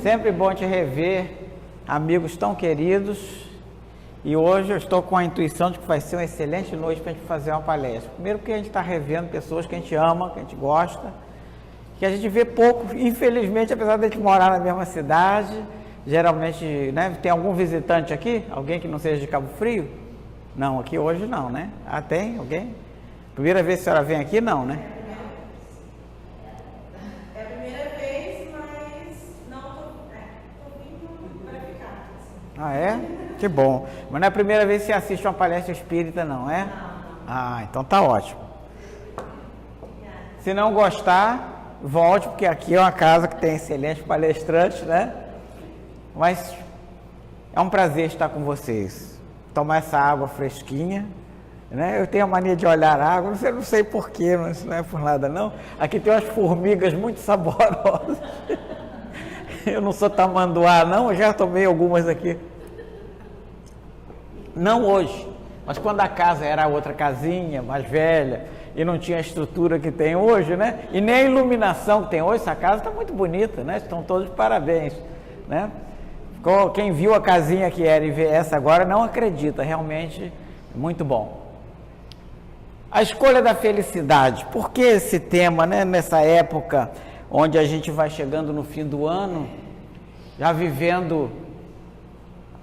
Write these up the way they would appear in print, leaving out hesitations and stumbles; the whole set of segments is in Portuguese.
Sempre bom te rever, amigos tão queridos. E hoje eu estou com a intuição de que vai ser uma excelente noite para a gente fazer uma palestra. Primeiro porque a gente está revendo pessoas que a gente ama, que a gente gosta, que a gente vê pouco, infelizmente, apesar de a gente morar na mesma cidade. Geralmente, né, tem algum visitante aqui? Alguém que não seja de Cabo Frio? Não, aqui hoje não, né? Ah, tem? Alguém? Primeira vez que a senhora vem aqui? Não, né? É a primeira vez, mas não tô vindo para ficar. Ah, é? Que bom. Mas não é a primeira vez que você assiste uma palestra espírita, não é? Não. Ah, então tá ótimo. Se não gostar, volte, porque aqui é uma casa que tem excelentes palestrantes, né? Mas é um prazer estar com vocês. Tomar essa água fresquinha, né? Eu tenho a mania de olhar a água, não sei porquê, mas não é por nada não. Aqui tem umas formigas muito saborosas. Eu não sou tamanduá não, eu já tomei algumas aqui. Não hoje, mas quando a casa era outra casinha, mais velha, e não tinha a estrutura que tem hoje, né? E nem a iluminação que tem hoje, essa casa está muito bonita, né? Estão todos de parabéns, né? Quem viu a casinha que era e vê essa agora não acredita, realmente muito bom. A escolha da felicidade, por que esse tema, né? Nessa época onde a gente vai chegando no fim do ano, já vivendo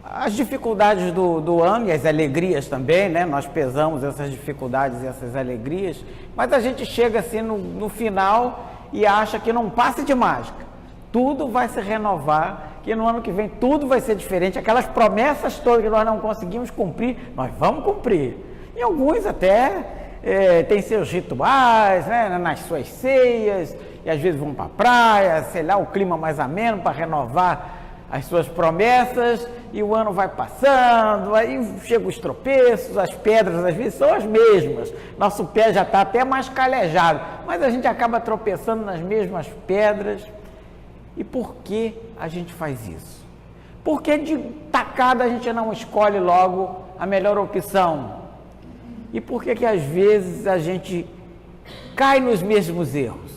as dificuldades do ano e as alegrias também, né? Nós pesamos essas dificuldades e essas alegrias, mas a gente chega assim no final e acha que não passa de mágica. Tudo vai se renovar, que no ano que vem tudo vai ser diferente. Aquelas promessas todas que nós não conseguimos cumprir, nós vamos cumprir. E alguns até têm seus rituais, né? Nas suas ceias, e às vezes vão para a praia, sei lá, o clima mais ameno para renovar as suas promessas, e o ano vai passando, aí chegam os tropeços, as pedras às vezes são as mesmas, nosso pé já está até mais calejado, mas a gente acaba tropeçando nas mesmas pedras. E por que a gente faz isso? Por que de tacada a gente não escolhe logo a melhor opção? E por que às vezes a gente cai nos mesmos erros?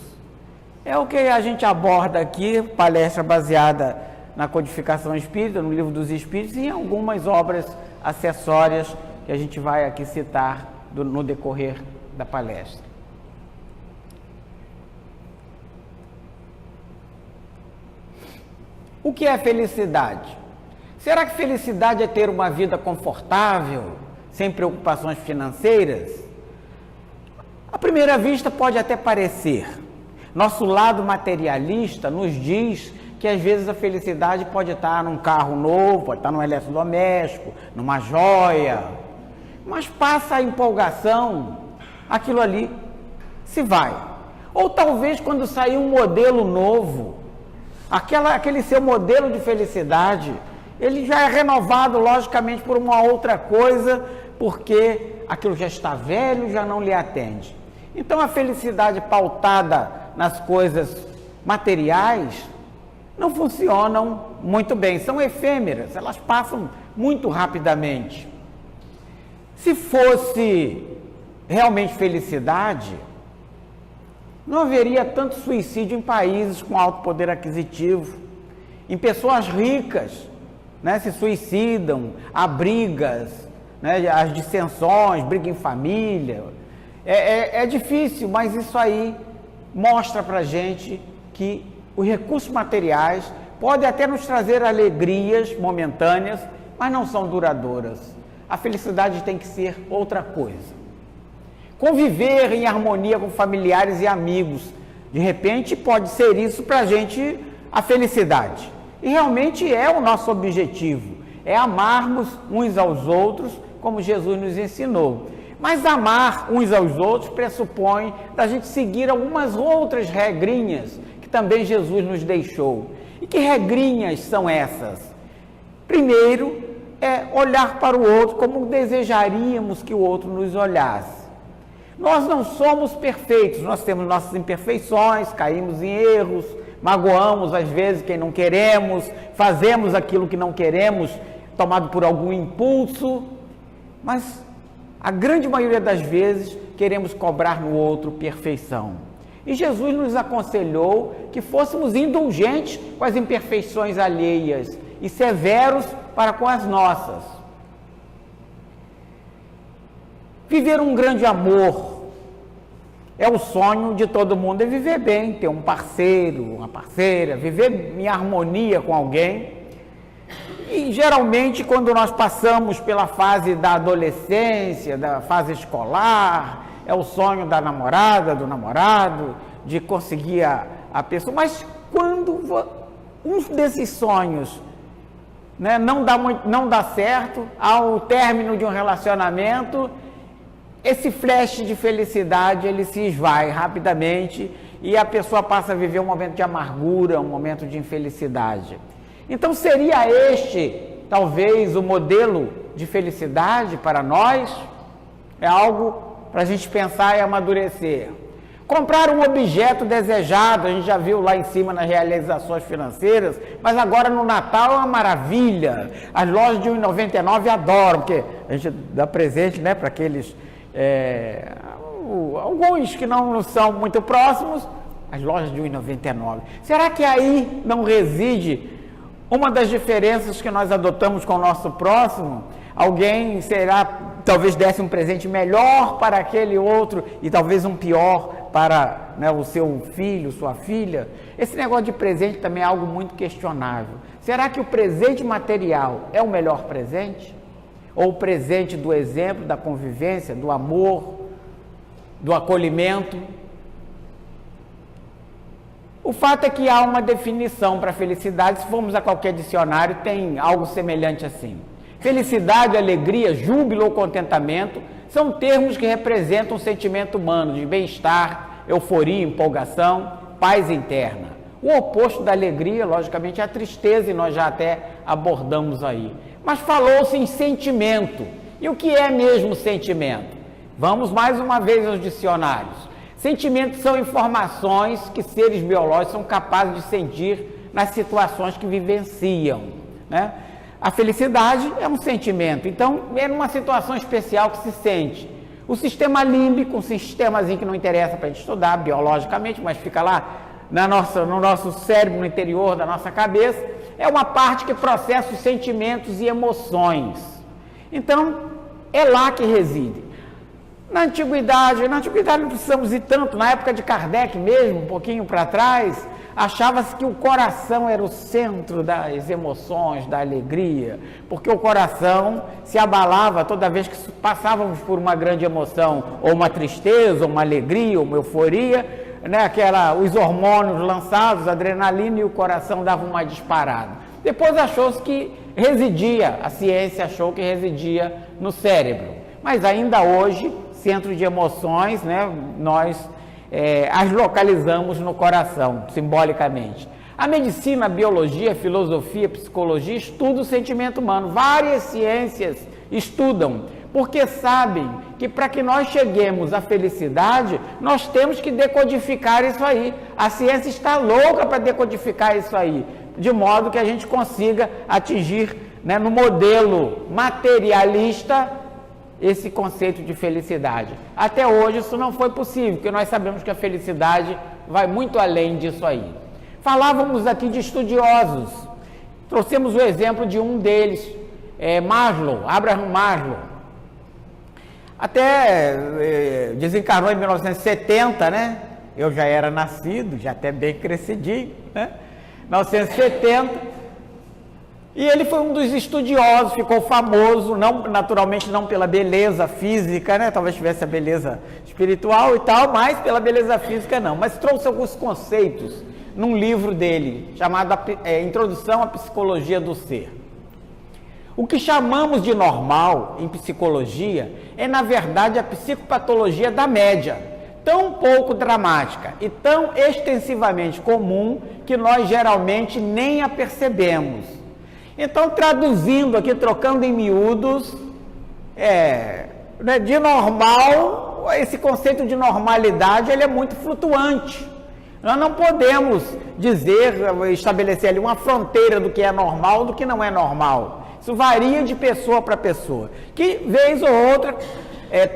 É o que a gente aborda aqui, palestra baseada na codificação espírita, no livro dos Espíritos, e em algumas obras acessórias que a gente vai aqui citar no decorrer da palestra. O que é felicidade? Será que felicidade é ter uma vida confortável, sem preocupações financeiras? À primeira vista pode até parecer. Nosso lado materialista nos diz que às vezes a felicidade pode estar num carro novo, pode estar num eletrodoméstico, numa joia, mas passa a empolgação, aquilo ali se vai. Ou talvez quando sair um modelo novo, aquele seu modelo de felicidade, ele já é renovado logicamente por uma outra coisa, porque aquilo já está velho, já não lhe atende. Então a felicidade pautada nas coisas materiais não funcionam muito bem, são efêmeras, elas passam muito rapidamente. Se fosse realmente felicidade, não haveria tanto suicídio em países com alto poder aquisitivo, em pessoas ricas, né, se suicidam, há brigas, né, as dissensões, briga em família. É difícil, mas isso aí mostra pra gente que os recursos materiais podem até nos trazer alegrias momentâneas, mas não são duradouras. A felicidade tem que ser outra coisa. Conviver em harmonia com familiares e amigos, de repente pode ser isso para a gente a felicidade. E realmente é o nosso objetivo, é amarmos uns aos outros, como Jesus nos ensinou. Mas amar uns aos outros pressupõe da gente seguir algumas outras regrinhas que também Jesus nos deixou. E que regrinhas são essas? Primeiro, é olhar para o outro como desejaríamos que o outro nos olhasse. Nós não somos perfeitos, nós temos nossas imperfeições, caímos em erros, magoamos às vezes quem não queremos, fazemos aquilo que não queremos, tomado por algum impulso, mas a grande maioria das vezes queremos cobrar no outro perfeição. E Jesus nos aconselhou que fôssemos indulgentes com as imperfeições alheias e severos para com as nossas. Viver um grande amor é o sonho de todo mundo, é viver bem, ter um parceiro, uma parceira, viver em harmonia com alguém. E geralmente quando nós passamos pela fase da adolescência, da fase escolar, é o sonho da namorada, do namorado, de conseguir a pessoa. Mas quando um desses sonhos, né, não dá certo, ao término de um relacionamento, esse flash de felicidade, ele se esvai rapidamente e a pessoa passa a viver um momento de amargura, um momento de infelicidade. Então seria este, talvez, o modelo de felicidade para nós? É algo para a gente pensar e amadurecer. Comprar um objeto desejado, a gente já viu lá em cima nas realizações financeiras, mas agora no Natal é uma maravilha. As lojas de R$1,99 adoram, porque a gente dá presente, né, para aqueles, alguns que não são muito próximos, as lojas de R$1,99. Será que aí não reside uma das diferenças que nós adotamos com o nosso próximo? Alguém talvez desse um presente melhor para aquele outro e talvez um pior para, né, o seu filho, sua filha. Esse negócio de presente também é algo muito questionável. Será que o presente material é o melhor presente? Ou o presente do exemplo, da convivência, do amor, do acolhimento? O fato é que há uma definição para a felicidade, se formos a qualquer dicionário, tem algo semelhante assim. Felicidade, alegria, júbilo ou contentamento são termos que representam um sentimento humano de bem-estar, euforia, empolgação, paz interna. O oposto da alegria, logicamente, é a tristeza, e nós já até abordamos aí. Mas falou-se em sentimento. E o que é mesmo sentimento? Vamos mais uma vez aos dicionários. Sentimentos são informações que seres biológicos são capazes de sentir nas situações que vivenciam, né? A felicidade é um sentimento, então é numa situação especial que se sente. O sistema límbico, um sistemazinho que não interessa para a gente estudar biologicamente, mas fica lá no nosso cérebro, no interior da nossa cabeça, é uma parte que processa os sentimentos e emoções. Então, é lá que reside. Na antiguidade não precisamos ir tanto, na época de Kardec mesmo, um pouquinho para trás, achava-se que o coração era o centro das emoções, da alegria, porque o coração se abalava toda vez que passávamos por uma grande emoção, ou uma tristeza, ou uma alegria, ou uma euforia, né? Os hormônios lançados, a adrenalina, e o coração dava uma disparada. Depois achou-se que a ciência achou que residia no cérebro, mas ainda hoje, centro de emoções, né, nós as localizamos no coração, simbolicamente. A medicina, a biologia, a filosofia, a psicologia estudam o sentimento humano. Várias ciências estudam, porque sabem que para que nós cheguemos à felicidade, nós temos que decodificar isso aí. A ciência está louca para decodificar isso aí, de modo que a gente consiga atingir, né, no modelo materialista, esse conceito de felicidade. Até hoje isso não foi possível, porque nós sabemos que a felicidade vai muito além disso aí. Falávamos aqui de estudiosos, trouxemos o exemplo de um deles, Abraham Maslow. Até desencarnou em 1970, né? Eu já era nascido, já até bem crescidinho, né? 1970. E ele foi um dos estudiosos, ficou famoso, naturalmente não pela beleza física, né? Talvez tivesse a beleza espiritual e tal, mas pela beleza física não. Mas trouxe alguns conceitos num livro dele, chamado Introdução à Psicologia do Ser. O que chamamos de normal em psicologia é, na verdade, a psicopatologia da média, tão pouco dramática e tão extensivamente comum que nós geralmente nem a percebemos. Então, traduzindo aqui, trocando em miúdos, de normal, esse conceito de normalidade, ele é muito flutuante. Nós não podemos estabelecer ali uma fronteira do que é normal e do que não é normal. Isso varia de pessoa para pessoa. Que, vez ou outra,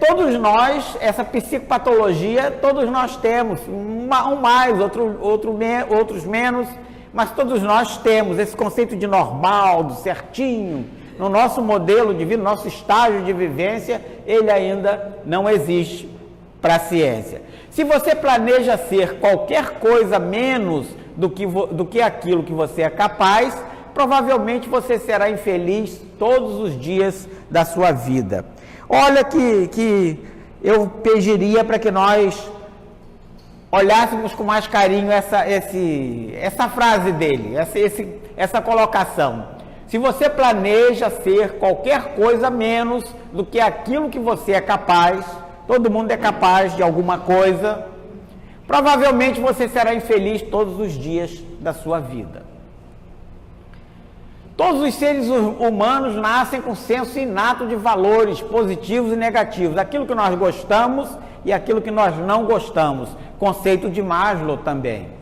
Todos nós, essa psicopatologia, todos nós temos, um mais, outros menos, mas todos nós temos esse conceito de normal, do certinho. No nosso modelo de vida, no nosso estágio de vivência, ele ainda não existe para a ciência. Se você planeja ser qualquer coisa menos do que aquilo que você é capaz, provavelmente você será infeliz todos os dias da sua vida. Olha que eu pediria para que nós olhássemos com mais carinho essa frase dele, essa colocação. Se você planeja ser qualquer coisa menos do que aquilo que você é capaz, todo mundo é capaz de alguma coisa, provavelmente você será infeliz todos os dias da sua vida. Todos os seres humanos nascem com senso inato de valores positivos e negativos, aquilo que nós gostamos e aquilo que nós não gostamos, conceito de Maslow também.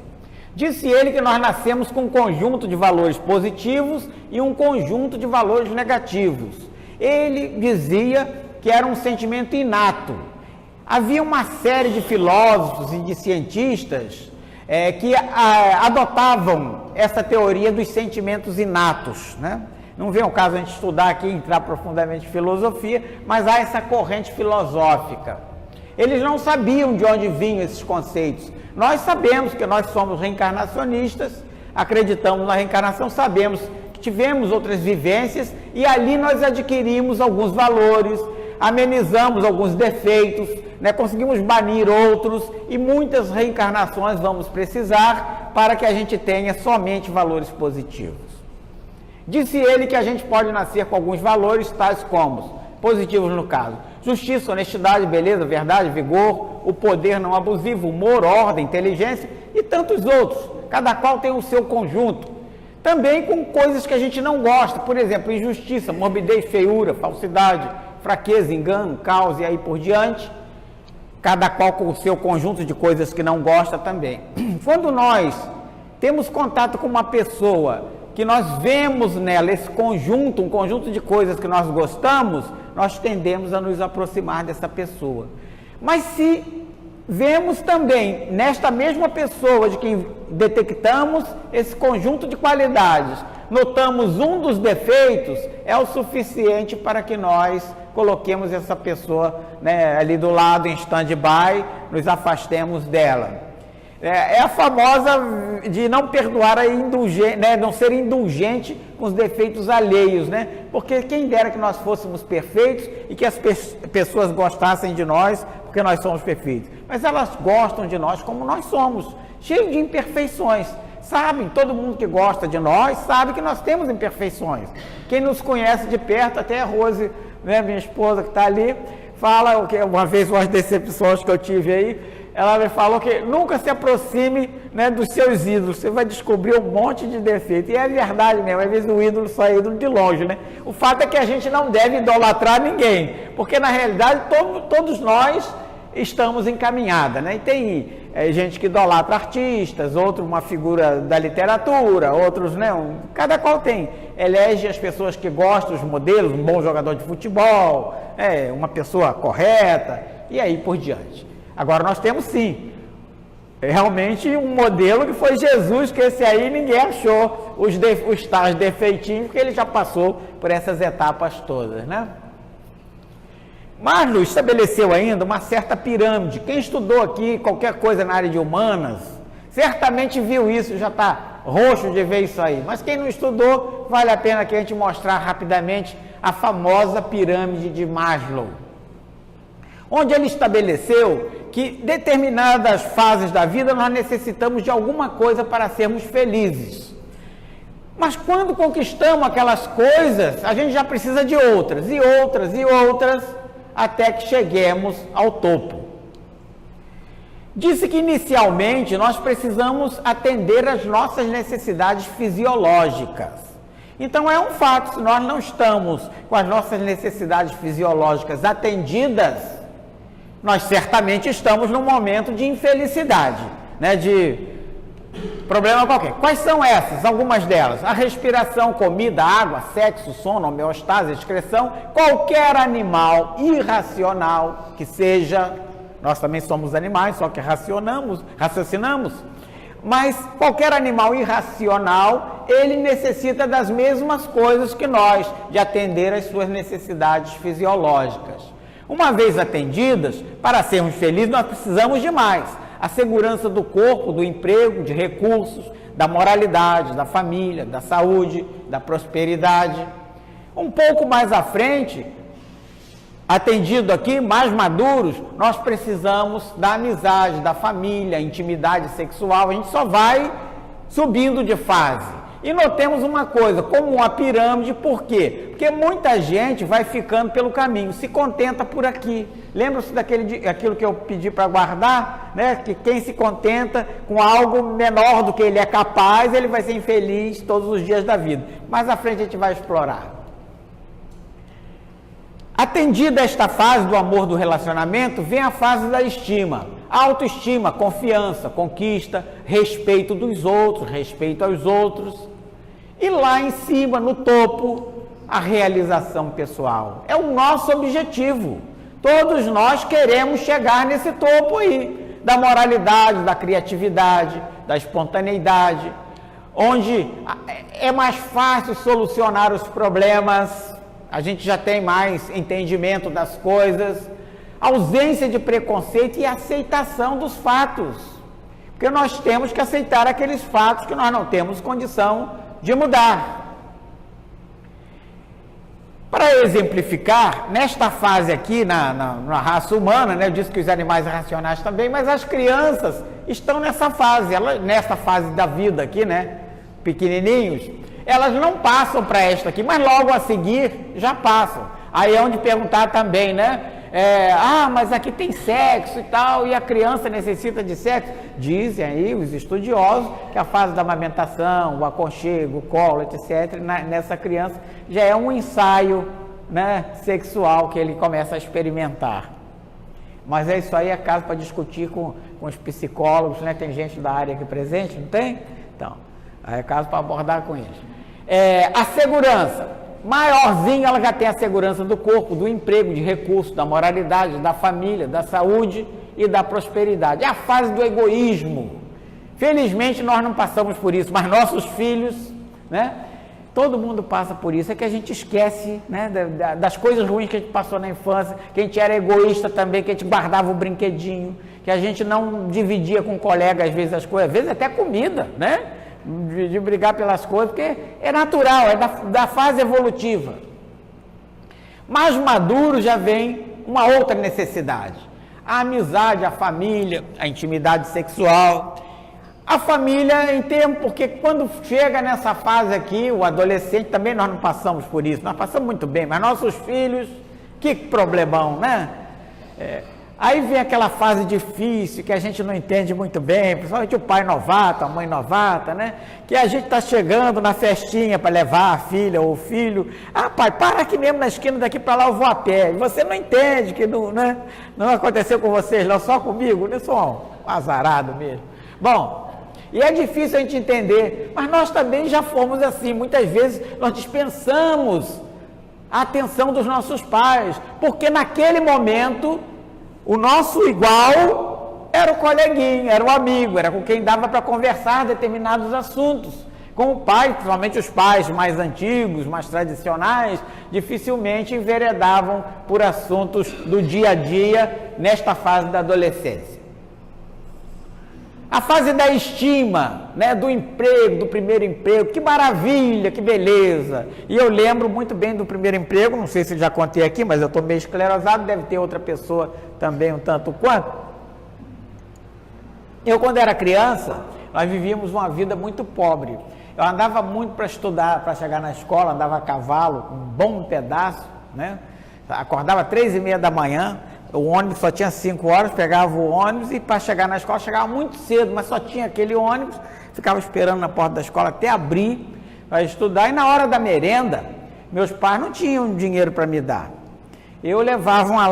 Disse ele que nós nascemos com um conjunto de valores positivos e um conjunto de valores negativos. Ele dizia que era um sentimento inato. Havia uma série de filósofos e de cientistas que adotavam essa teoria dos sentimentos inatos, né? Não vem ao caso a gente estudar aqui, entrar profundamente em filosofia, mas há essa corrente filosófica. Eles não sabiam de onde vinham esses conceitos. Nós sabemos que nós somos reencarnacionistas, acreditamos na reencarnação, sabemos que tivemos outras vivências e ali nós adquirimos alguns valores, amenizamos alguns defeitos, né? Conseguimos banir outros e muitas reencarnações vamos precisar para que a gente tenha somente valores positivos. Disse ele que a gente pode nascer com alguns valores tais como, positivos no caso, justiça, honestidade, beleza, verdade, vigor, o poder não abusivo, humor, ordem, inteligência e tantos outros. Cada qual tem o seu conjunto. Também com coisas que a gente não gosta, por exemplo, injustiça, morbidez, feiura, falsidade, fraqueza, engano, caos e aí por diante. Cada qual com o seu conjunto de coisas que não gosta também. Quando nós temos contato com uma pessoa que nós vemos nela esse conjunto, um conjunto de coisas que nós gostamos, nós tendemos a nos aproximar dessa pessoa. Mas se vemos também nesta mesma pessoa de quem detectamos esse conjunto de qualidades, notamos um dos defeitos, é o suficiente para que nós coloquemos essa pessoa, né, ali do lado em stand-by, nos afastemos dela. É a famosa de não perdoar a indulgência, né, não ser indulgente com os defeitos alheios, né? Porque quem dera que nós fôssemos perfeitos e que as pessoas gostassem de nós, porque nós somos perfeitos. Mas elas gostam de nós como nós somos, cheios de imperfeições. Sabem, todo mundo que gosta de nós sabe que nós temos imperfeições. Quem nos conhece de perto, até a Rose, né, minha esposa que está ali, fala que uma vez, umas decepções que eu tive aí, ela me falou que nunca se aproxime, né, dos seus ídolos, você vai descobrir um monte de defeito. E é verdade mesmo, às vezes o ídolo só é ídolo de longe, né? O fato é que a gente não deve idolatrar ninguém, porque na realidade todos nós estamos em caminhada, né? E tem gente que idolatra artistas, outro uma figura da literatura, outros, né? Cada qual elege as pessoas que gostam, os modelos, um bom jogador de futebol, uma pessoa correta, e aí por diante. Agora nós temos sim, realmente um modelo que foi Jesus, que esse aí ninguém achou os tais defeitinhos, porque ele já passou por essas etapas todas, né? Maslow estabeleceu ainda uma certa pirâmide. Quem estudou aqui qualquer coisa na área de humanas, certamente viu isso, já está roxo de ver isso aí. Mas quem não estudou, vale a pena que a gente mostrar rapidamente a famosa pirâmide de Maslow, onde ele estabeleceu que determinadas fases da vida nós necessitamos de alguma coisa para sermos felizes. Mas quando conquistamos aquelas coisas, a gente já precisa de outras, e outras, e outras, até que cheguemos ao topo. Disse que inicialmente nós precisamos atender às nossas necessidades fisiológicas. Então é um fato, se nós não estamos com as nossas necessidades fisiológicas atendidas, nós certamente estamos num momento de infelicidade, né? De problema qualquer. Quais são essas? Algumas delas. A respiração, comida, água, sexo, sono, homeostase, excreção. Qualquer animal irracional que seja, nós também somos animais, só que raciocinamos, mas qualquer animal irracional, ele necessita das mesmas coisas que nós, de atender às suas necessidades fisiológicas. Uma vez atendidas, para sermos felizes, nós precisamos de mais. A segurança do corpo, do emprego, de recursos, da moralidade, da família, da saúde, da prosperidade. Um pouco mais à frente, atendido aqui, mais maduros, nós precisamos da amizade, da família, intimidade sexual. A gente só vai subindo de fase. E notemos uma coisa, como uma pirâmide, por quê? Porque muita gente vai ficando pelo caminho, se contenta por aqui. Lembra-se daquilo que eu pedi para guardar, né? Que quem se contenta com algo menor do que ele é capaz, ele vai ser infeliz todos os dias da vida. Mais à frente a gente vai explorar. Atendida esta fase do amor do relacionamento, vem a fase da estima. Autoestima, confiança, conquista, respeito dos outros, respeito aos outros. E lá em cima, no topo, a realização pessoal. É o nosso objetivo. Todos nós queremos chegar nesse topo aí, da moralidade, da criatividade, da espontaneidade, onde é mais fácil solucionar os problemas, a gente já tem mais entendimento das coisas, ausência de preconceito e aceitação dos fatos, porque nós temos que aceitar aqueles fatos que nós não temos condição de mudar. Para exemplificar, nesta fase aqui, na raça humana, né, eu disse que os animais racionais também, mas as crianças estão nessa fase, nessa fase da vida aqui, né, pequenininhos, elas não passam para esta aqui, mas logo a seguir já passam. Aí é onde perguntar também, né? Mas aqui tem sexo e tal, e a criança necessita de sexo. Dizem aí os estudiosos que a fase da amamentação, o aconchego, o colo, etc., nessa criança já é um ensaio, né, sexual que ele começa a experimentar. Mas é isso aí, é caso para discutir com os psicólogos, né? Tem gente da área aqui presente, não tem? Então, é caso para abordar com eles. A segurança. Maiorzinha, ela já tem a segurança do corpo, do emprego, de recursos, da moralidade, da família, da saúde e da prosperidade. É a fase do egoísmo. Felizmente nós não passamos por isso, mas nossos filhos, né? Todo mundo passa por isso. É que a gente esquece, né, das coisas ruins que a gente passou na infância, que a gente era egoísta também, que a gente guardava o brinquedinho, que a gente não dividia com o colega às vezes as coisas, às vezes até comida, né? De brigar pelas coisas, porque é natural, é da fase evolutiva. Mais maduro já vem uma outra necessidade. A amizade, a família, a intimidade sexual. A família em termos, porque quando chega nessa fase aqui, o adolescente, também nós não passamos por isso, nós passamos muito bem, mas nossos filhos, que problemão, né? Aí vem aquela fase difícil, que a gente não entende muito bem, principalmente o pai novato, a mãe novata, né? Que a gente está chegando na festinha para levar a filha ou o filho. Pai, para aqui mesmo na esquina, daqui para lá eu vou a pé. E você não entende que não, né? Não aconteceu com vocês, não, só comigo. Eu sou um azarado mesmo. Bom, e é difícil a gente entender, mas nós também já fomos assim. Muitas vezes nós dispensamos a atenção dos nossos pais, porque naquele momento o nosso igual era o coleguinha, era o amigo, era com quem dava para conversar determinados assuntos. Com o pai, principalmente os pais mais antigos, mais tradicionais, dificilmente enveredavam por assuntos do dia a dia nesta fase da adolescência. A fase da estima, né, do emprego, do primeiro emprego, que maravilha, que beleza. E eu lembro muito bem do primeiro emprego, não sei se já contei aqui, mas eu estou meio esclerosado, deve ter outra pessoa também um tanto quanto. Eu, quando era criança, nós vivíamos uma vida muito pobre. Eu andava muito para estudar, para chegar na escola, andava a cavalo, um bom pedaço, né? Acordava 3h30 da manhã, o ônibus só tinha 5 horas, pegava o ônibus e para chegar na escola chegava muito cedo, mas só tinha aquele ônibus, ficava esperando na porta da escola até abrir para estudar. E na hora da merenda, meus pais não tinham dinheiro para me dar. Eu levava uma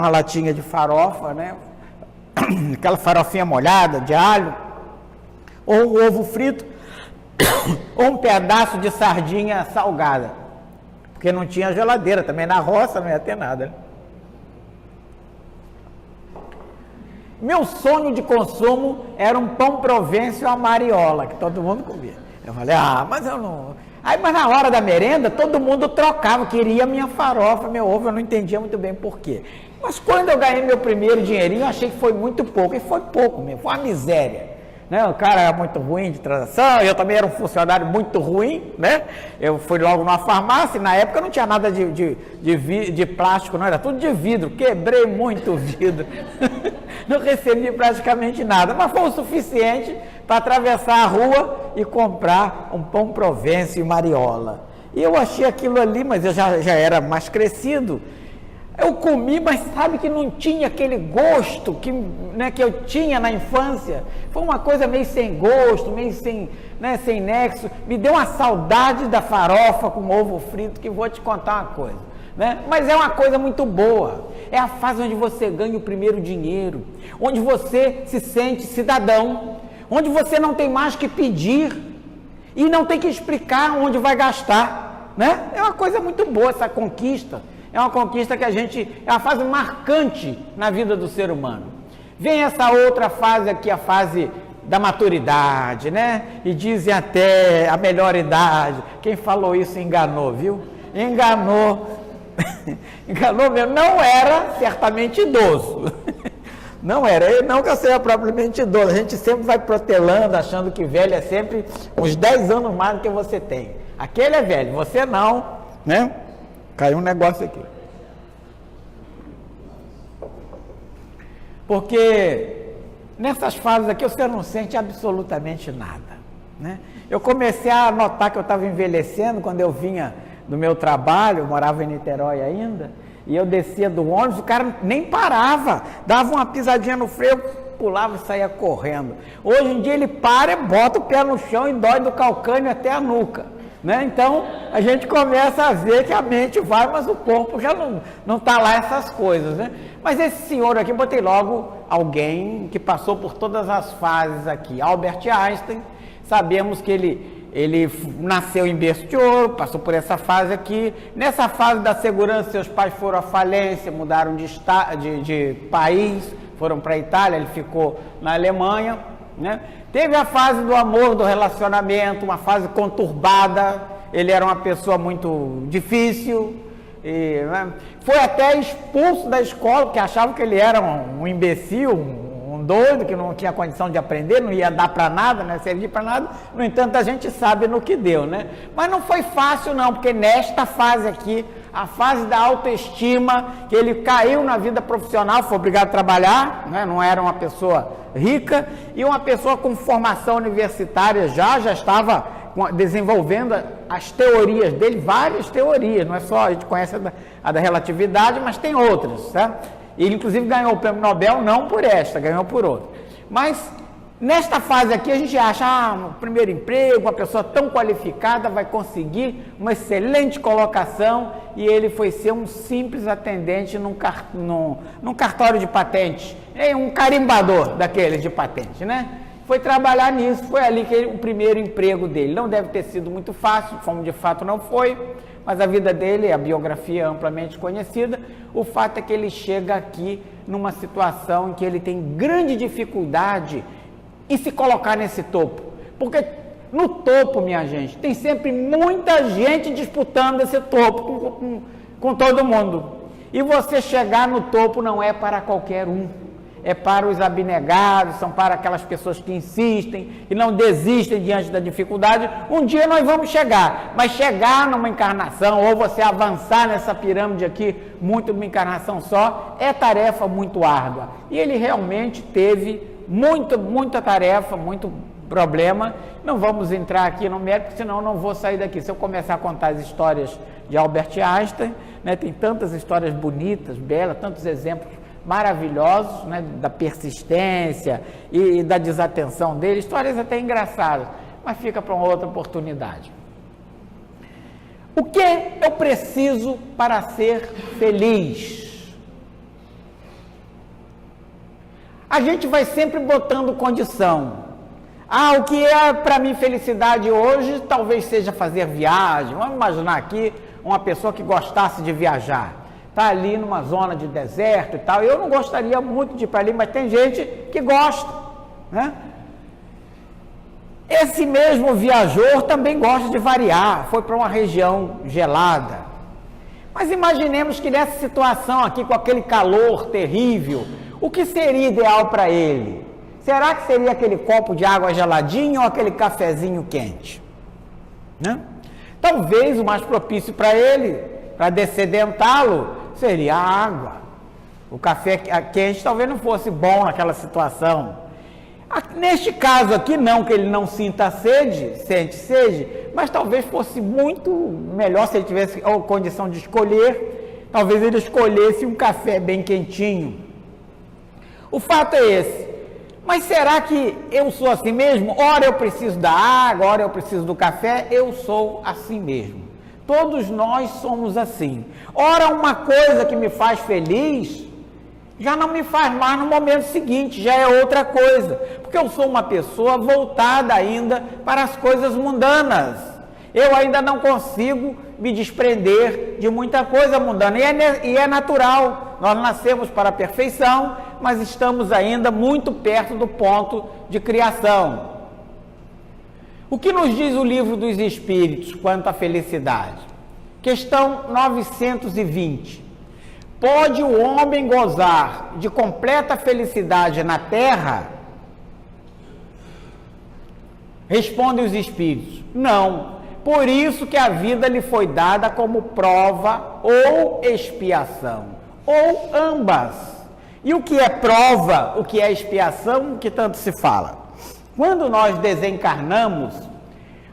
latinha de farofa, né? Aquela farofinha molhada de alho, ou um ovo frito, ou um pedaço de sardinha salgada, porque não tinha geladeira, também na roça não ia ter nada. Meu sonho de consumo era um pão Provenço à mariola, que todo mundo comia. Eu falei, mas eu não... Aí, mas na hora da merenda, todo mundo trocava, queria minha farofa, meu ovo, eu não entendia muito bem por quê. Mas quando eu ganhei meu primeiro dinheirinho, eu achei que foi muito pouco, e foi pouco mesmo, foi uma miséria. Né? O cara era muito ruim de transação, eu também era um funcionário muito ruim, né? Eu fui logo numa farmácia, e na época não tinha nada de plástico, não, era tudo de vidro, quebrei muito vidro, não recebi praticamente nada, mas foi o suficiente para atravessar a rua e comprar um pão Provenço e mariola. E eu achei aquilo ali, mas eu já era mais crescido. Eu comi, mas sabe que não tinha aquele gosto que eu tinha na infância. Foi uma coisa meio sem gosto, meio sem nexo. Me deu uma saudade da farofa com ovo frito, que vou te contar uma coisa. Né? Mas é uma coisa muito boa. É a fase onde você ganha o primeiro dinheiro, onde você se sente cidadão, onde você não tem mais que pedir e não tem que explicar onde vai gastar. Né? É uma coisa muito boa essa conquista. É uma conquista que é uma fase marcante na vida do ser humano. Vem essa outra fase aqui, a fase da maturidade, né? E dizem até a melhor idade. Quem falou isso enganou, viu? Enganou. Enganou mesmo. Não era certamente idoso. Não era. Não que eu seja propriamente idoso. A gente sempre vai protelando, achando que velho é sempre uns 10 anos mais do que você tem. Aquele é velho, você não, né? Caiu um negócio aqui. Porque nessas fases aqui você não sente absolutamente nada. Né? Eu comecei a notar que eu estava envelhecendo quando eu vinha do meu trabalho, eu morava em Niterói ainda, e eu descia do ônibus, o cara nem parava, dava uma pisadinha no freio, pulava e saía correndo. Hoje em dia ele para, bota o pé no chão e dói do calcânio até a nuca. Né? Então, a gente começa a ver que a mente vai, mas o corpo já não está lá essas coisas. Né? Mas esse senhor aqui, botei logo alguém que passou por todas as fases aqui. Albert Einstein, sabemos que ele nasceu em berço de ouro, passou por essa fase aqui. Nessa fase da segurança, seus pais foram à falência, mudaram de país, foram para a Itália, ele ficou na Alemanha. Né? Teve a fase do amor, do relacionamento, uma fase conturbada, ele era uma pessoa muito difícil, né? Foi até expulso da escola, porque achavam que ele era um imbecil, um doido, que não tinha condição de aprender, não ia dar para nada, né? Servir para nada. No entanto, a gente sabe no que deu, né? Mas não foi fácil não, porque nesta fase aqui, a fase da autoestima, que ele caiu na vida profissional, foi obrigado a trabalhar, né? Não era uma pessoa rica, e uma pessoa com formação universitária já estava desenvolvendo as teorias dele, várias teorias, não é só, a gente conhece a da relatividade, mas tem outras, tá? Ele inclusive ganhou o prêmio Nobel, não por esta, ganhou por outra. Mas nesta fase aqui a gente acha, um primeiro emprego, uma pessoa tão qualificada vai conseguir uma excelente colocação, e ele foi ser um simples atendente num cartório de patente, um carimbador daqueles de patente, né? Foi trabalhar nisso, foi ali que o primeiro emprego dele. Não deve ter sido muito fácil, como de fato não foi, mas a vida dele, a biografia é amplamente conhecida. O fato é que ele chega aqui numa situação em que ele tem grande dificuldade em se colocar nesse topo, porque no topo, minha gente, tem sempre muita gente disputando esse topo com todo mundo, e você chegar no topo não é para qualquer um, é para os abnegados, são para aquelas pessoas que insistem e não desistem diante da dificuldade. Um dia nós vamos chegar, mas chegar numa encarnação, ou você avançar nessa pirâmide aqui, muito numa encarnação só, é tarefa muito árdua, e ele realmente teve muita tarefa, muito problema. Não vamos entrar aqui no mérito, senão eu não vou sair daqui. Se eu começar a contar as histórias de Albert Einstein, né, tem tantas histórias bonitas, belas, tantos exemplos maravilhosos, né, da persistência e da desatenção dele, histórias até engraçadas, mas fica para uma outra oportunidade. O que eu preciso para ser feliz? A gente vai sempre botando condição. O que é para mim felicidade hoje talvez seja fazer viagem. Vamos imaginar aqui uma pessoa que gostasse de viajar. Está ali numa zona de deserto e tal. Eu não gostaria muito de ir para ali, mas tem gente que gosta, né? Esse mesmo viajor também gosta de variar. Foi para uma região gelada. Mas imaginemos que nessa situação aqui, com aquele calor terrível, o que seria ideal para ele? Será que seria aquele copo de água geladinho ou aquele cafezinho quente? Né? Talvez o mais propício para ele, para dessedentá-lo, seria a água. O café quente talvez não fosse bom naquela situação. Neste caso aqui, não que ele não sinta sede, sente sede, mas talvez fosse muito melhor se ele tivesse a condição de escolher, talvez ele escolhesse um café bem quentinho. O fato é esse. Mas será que eu sou assim mesmo? Ora eu preciso da água, ora eu preciso do café, eu sou assim mesmo. Todos nós somos assim. Ora uma coisa que me faz feliz, já não me faz mais no momento seguinte, já é outra coisa. Porque eu sou uma pessoa voltada ainda para as coisas mundanas. Eu ainda não consigo me desprender de muita coisa mundana. E é natural, nós nascemos para a perfeição, mas estamos ainda muito perto do ponto de criação. O que nos diz o Livro dos Espíritos quanto à felicidade? Questão 920. Pode o homem gozar de completa felicidade na terra? Respondem os Espíritos, não. Por isso que a vida lhe foi dada como prova ou expiação, ou ambas. E o que é prova, o que é expiação, o que tanto se fala? Quando nós desencarnamos,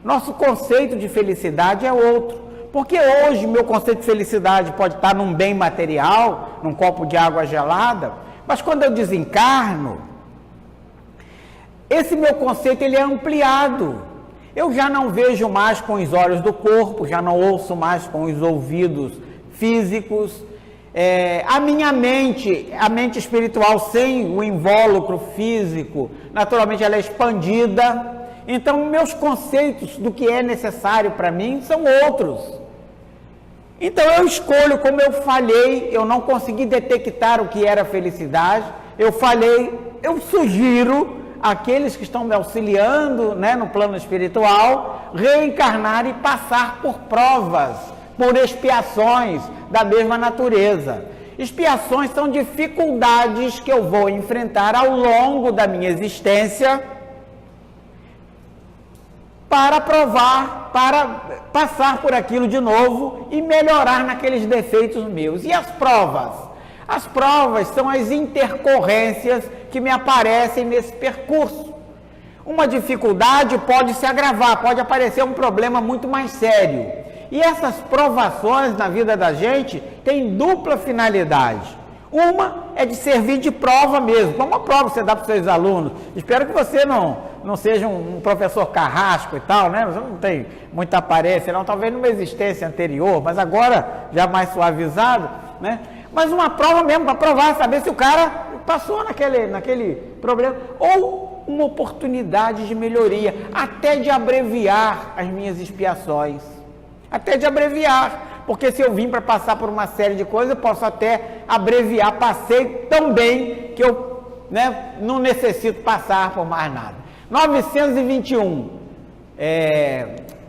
nosso conceito de felicidade é outro. Porque hoje meu conceito de felicidade pode estar num bem material, num copo de água gelada, mas quando eu desencarno, esse meu conceito ele é ampliado. Eu já não vejo mais com os olhos do corpo, já não ouço mais com os ouvidos físicos. A minha mente, a mente espiritual sem o invólucro físico, naturalmente ela é expandida. Então, meus conceitos do que é necessário para mim são outros. Então, eu escolho, como eu falhei, eu não consegui detectar o que era felicidade, eu falhei, eu sugiro àqueles que estão me auxiliando, né, no plano espiritual, reencarnar e passar por provas, por expiações da mesma natureza. Expiações são dificuldades que eu vou enfrentar ao longo da minha existência para provar, para passar por aquilo de novo e melhorar naqueles defeitos meus. E as provas? As provas são as intercorrências que me aparecem nesse percurso. Uma dificuldade pode se agravar, pode aparecer um problema muito mais sério. E essas provações na vida da gente têm dupla finalidade. Uma é de servir de prova mesmo, como uma prova que você dá para os seus alunos. Espero que você não seja um professor carrasco e tal, né? Você não tem muita aparência, não, talvez numa existência anterior, mas agora já mais suavizado, né? Mas uma prova mesmo, para provar, saber se o cara passou naquele problema. Ou uma oportunidade de melhoria, até de abreviar as minhas expiações. Até de abreviar, porque se eu vim para passar por uma série de coisas, eu posso até abreviar, passei tão bem que eu, né, não necessito passar por mais nada. 921,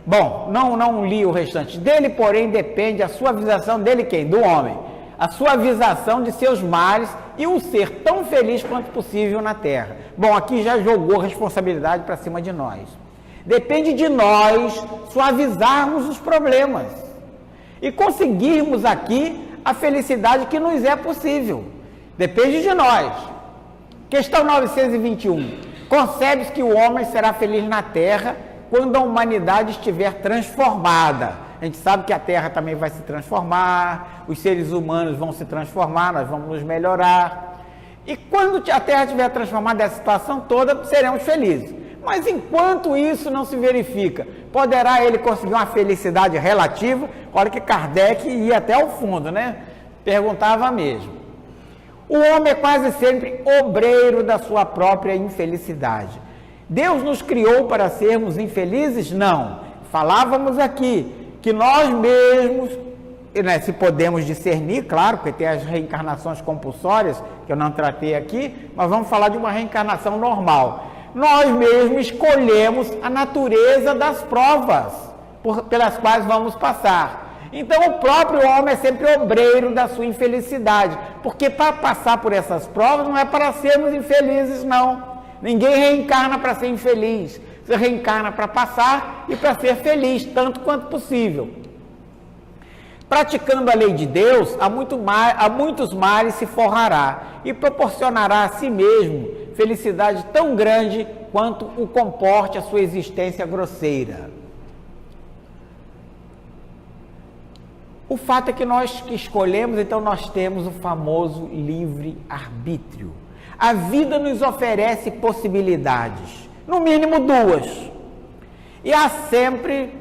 bom, não li o restante. Dele, porém, depende a suavização dele quem? Do homem. A suavização de seus males e o ser tão feliz quanto possível na terra. Bom, aqui já jogou responsabilidade para cima de nós. Depende de nós suavizarmos os problemas e conseguirmos aqui a felicidade que nos é possível. Depende de nós. Questão 921. Concebe-se que o homem será feliz na terra quando a humanidade estiver transformada. A gente sabe que a terra também vai se transformar, os seres humanos vão se transformar, nós vamos nos melhorar. E quando a terra estiver transformada dessa situação toda, seremos felizes. Mas enquanto isso não se verifica, poderá ele conseguir uma felicidade relativa? Olha que Kardec ia até o fundo, né? Perguntava mesmo. O homem é quase sempre obreiro da sua própria infelicidade. Deus nos criou para sermos infelizes? Não. Falávamos aqui que nós mesmos, né, se podemos discernir, claro, porque tem as reencarnações compulsórias, que eu não tratei aqui, mas vamos falar de uma reencarnação normal. Nós mesmos escolhemos a natureza das provas pelas quais vamos passar. Então, o próprio homem é sempre obreiro da sua infelicidade, porque para passar por essas provas não é para sermos infelizes, não. Ninguém reencarna para ser infeliz. Você reencarna para passar e para ser feliz, tanto quanto possível. Praticando a lei de Deus, a muitos males se forrará e proporcionará a si mesmo felicidade tão grande quanto o comporte a sua existência grosseira. O fato é que nós que escolhemos, então nós temos o famoso livre-arbítrio. A vida nos oferece possibilidades, no mínimo duas. E há sempre,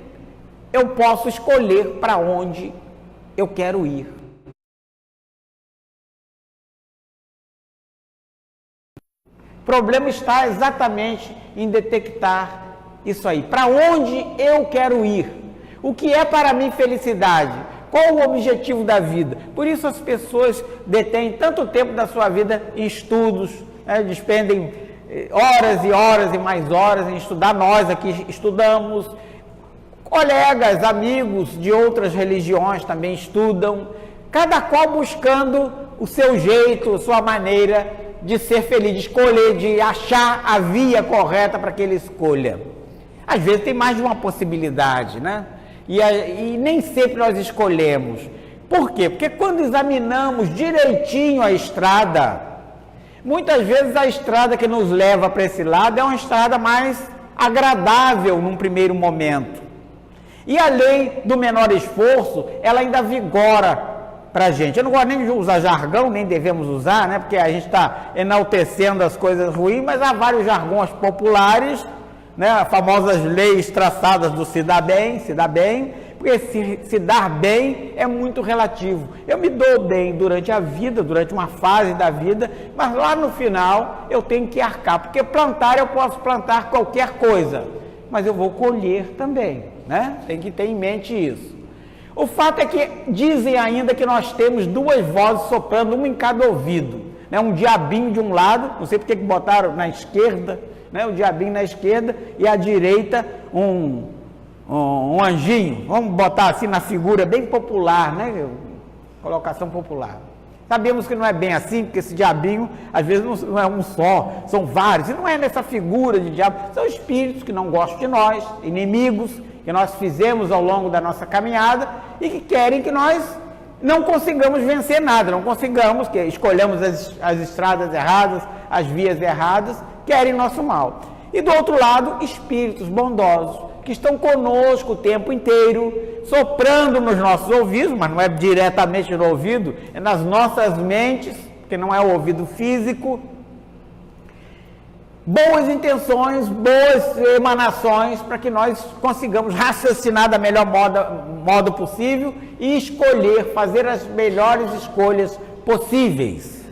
eu posso escolher para onde eu quero ir. O problema está exatamente em detectar isso aí. Para onde eu quero ir? O que é para mim felicidade? Qual o objetivo da vida? Por isso as pessoas detêm tanto tempo da sua vida em estudos, né? Despendem horas e horas e mais horas em estudar. Nós aqui estudamos, colegas, amigos de outras religiões também estudam, cada qual buscando o seu jeito, a sua maneira de ser feliz, de escolher, de achar a via correta para que ele escolha. Às vezes tem mais de uma possibilidade, né? E nem sempre nós escolhemos. Por quê? Porque quando examinamos direitinho a estrada, muitas vezes a estrada que nos leva para esse lado é uma estrada mais agradável num primeiro momento. E a lei do menor esforço, ela ainda vigora para a gente. Eu não gosto nem de usar jargão, nem devemos usar, né? Porque a gente está enaltecendo as coisas ruins, mas há vários jargões populares, né? As famosas leis traçadas do se dar bem, porque se dar bem é muito relativo. Eu me dou bem durante a vida, durante uma fase da vida, mas lá no final eu tenho que arcar, porque plantar eu posso plantar qualquer coisa, mas eu vou colher também, né? Tem que ter em mente isso. O fato é que dizem ainda que nós temos duas vozes soprando, uma em cada ouvido, né? Um diabinho de um lado, não sei porque que botaram na esquerda, né? O diabinho na esquerda e à direita um anjinho, vamos botar assim na figura bem popular, né? Colocação popular. Sabemos que não é bem assim, porque esse diabinho às vezes não é um só, são vários, e não é nessa figura de diabo, são espíritos que não gostam de nós, inimigos que nós fizemos ao longo da nossa caminhada e que querem que nós não consigamos vencer nada, não consigamos, que escolhamos as estradas erradas, as vias erradas, querem nosso mal. E do outro lado, espíritos bondosos, que estão conosco o tempo inteiro, soprando nos nossos ouvidos, mas não é diretamente no ouvido, é nas nossas mentes, que não é o ouvido físico. Boas intenções, boas emanações, para que nós consigamos raciocinar da melhor modo possível e escolher, fazer as melhores escolhas possíveis.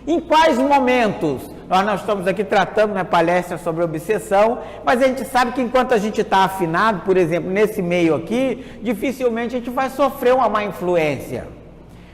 Em quais momentos? Nós não estamos aqui tratando uma palestra sobre obsessão, mas a gente sabe que enquanto a gente está afinado, por exemplo, nesse meio aqui, dificilmente a gente vai sofrer uma má influência.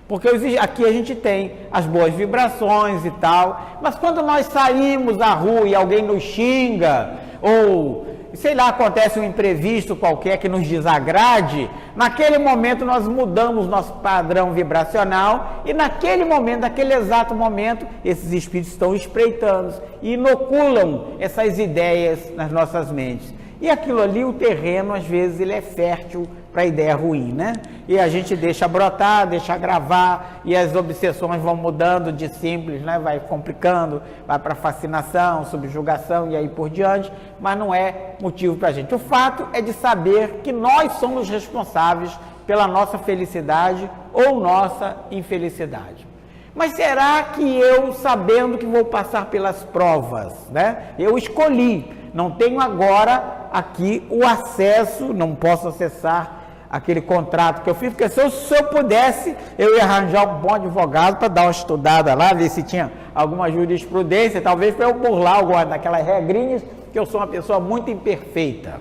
Porque aqui a gente tem as boas vibrações e tal, mas quando nós saímos à rua e alguém nos xinga, ou sei lá, acontece um imprevisto qualquer que nos desagrade, naquele momento nós mudamos nosso padrão vibracional e naquele momento, naquele exato momento, esses espíritos estão espreitando e inoculam essas ideias nas nossas mentes. E aquilo ali, o terreno, às vezes, ele é fértil para a ideia ruim, né? E a gente deixa brotar, deixa gravar, e as obsessões vão mudando de simples, né? Vai complicando, vai para fascinação, subjugação e aí por diante, mas não é motivo para a gente. O fato é de saber que nós somos responsáveis pela nossa felicidade ou nossa infelicidade. Mas será que eu, sabendo que vou passar pelas provas, né? Eu escolhi, não tenho agora aqui o acesso, não posso acessar aquele contrato que eu fiz, porque se eu pudesse, eu ia arranjar um bom advogado para dar uma estudada lá, ver se tinha alguma jurisprudência, talvez para eu burlar alguma daquelas regrinhas que eu sou uma pessoa muito imperfeita,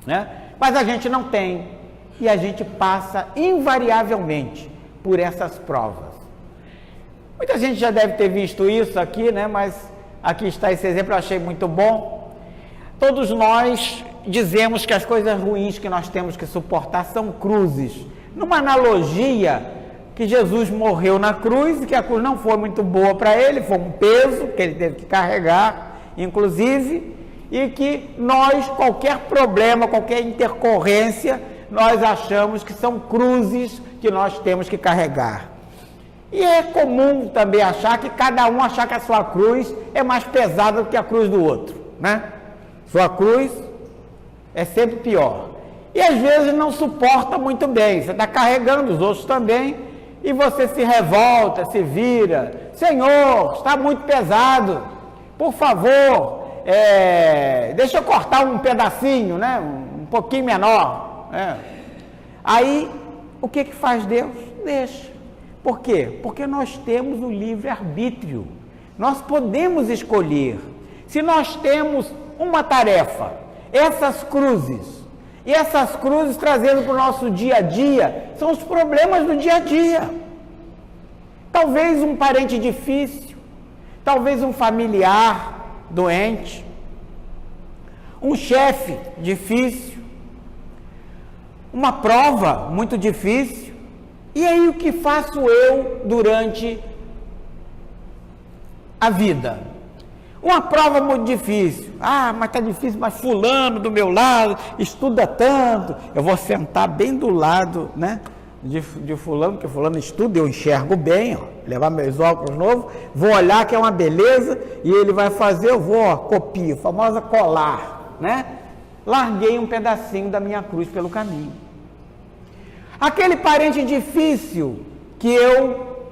né? Mas a gente não tem, e a gente passa invariavelmente por essas provas. Muita gente já deve ter visto isso aqui, né? Mas aqui está esse exemplo, eu achei muito bom. Todos nós dizemos que as coisas ruins que nós temos que suportar são cruzes, numa analogia que Jesus morreu na cruz e que a cruz não foi muito boa para ele, foi um peso que ele teve que carregar, inclusive, e que nós, qualquer problema, qualquer intercorrência, nós achamos que são cruzes que nós temos que carregar. E é comum também achar que cada um achar que a sua cruz é mais pesada do que a cruz do outro, né? Sua cruz é sempre pior. E às vezes não suporta muito bem, você está carregando os outros também, e você se revolta, se vira, Senhor, está muito pesado, por favor, deixa eu cortar um pedacinho, né? Um pouquinho menor, né? Aí, o que faz Deus? Deixa. Por quê? Porque nós temos o livre-arbítrio, nós podemos escolher. Se nós temos uma tarefa, essas cruzes trazendo para o nosso dia a dia, são os problemas do dia a dia. Talvez um parente difícil, talvez um familiar doente, um chefe difícil, uma prova muito difícil. E aí o que faço eu durante a vida? Uma prova muito difícil. Mas está difícil, mas fulano do meu lado estuda tanto. Eu vou sentar bem do lado, né, de fulano, porque fulano estuda, eu enxergo bem, levar meus óculos novos, vou olhar que é uma beleza, e ele vai fazer, eu vou, copio, famosa colar, né? Larguei um pedacinho da minha cruz pelo caminho. Aquele parente difícil que eu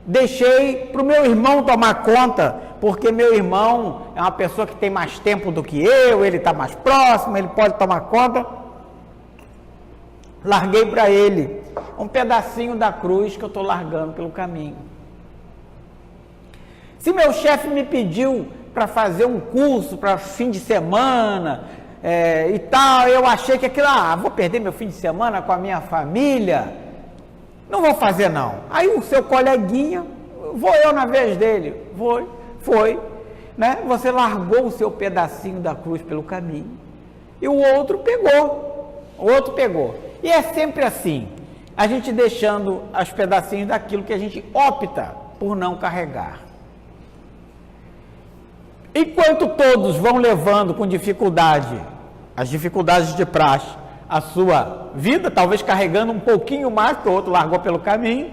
deixei para o meu irmão tomar conta, porque meu irmão é uma pessoa que tem mais tempo do que eu, ele está mais próximo, ele pode tomar conta. Larguei para ele um pedacinho da cruz que eu estou largando pelo caminho. Se meu chefe me pediu para fazer um curso para fim de semana e tal, eu achei que aquilo, vou perder meu fim de semana com a minha família, não vou fazer não. Aí o seu coleguinha, vou eu na vez dele, foi, né? Você largou o seu pedacinho da cruz pelo caminho e o outro pegou. E é sempre assim, a gente deixando os pedacinhos daquilo que a gente opta por não carregar. Enquanto todos vão levando com dificuldade, as dificuldades de praxe, a sua vida, talvez carregando um pouquinho mais, que o outro largou pelo caminho,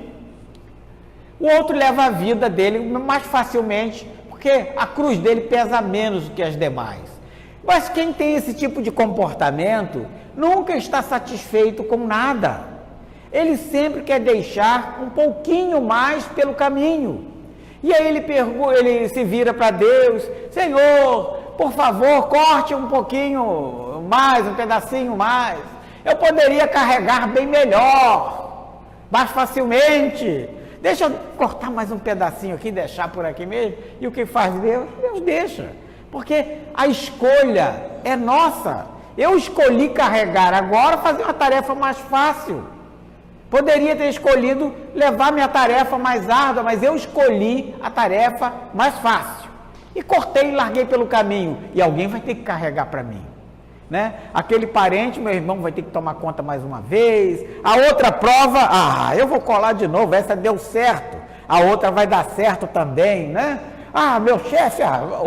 o outro leva a vida dele mais facilmente, porque a cruz dele pesa menos do que as demais. Mas quem tem esse tipo de comportamento nunca está satisfeito com nada. Ele sempre quer deixar um pouquinho mais pelo caminho. E aí ele se vira para Deus, Senhor, por favor, corte um pouquinho mais, um pedacinho mais. Eu poderia carregar bem melhor, mais facilmente. Deixa eu cortar mais um pedacinho aqui, deixar por aqui mesmo. E o que faz Deus? Deus deixa. Porque a escolha é nossa. Eu escolhi carregar agora, fazer uma tarefa mais fácil. Poderia ter escolhido levar minha tarefa mais árdua, mas eu escolhi a tarefa mais fácil. E cortei e larguei pelo caminho. E alguém vai ter que carregar para mim, né? Aquele parente, meu irmão, vai ter que tomar conta mais uma vez. A outra prova, eu vou colar de novo, essa deu certo. A outra vai dar certo também, né? Meu chefe,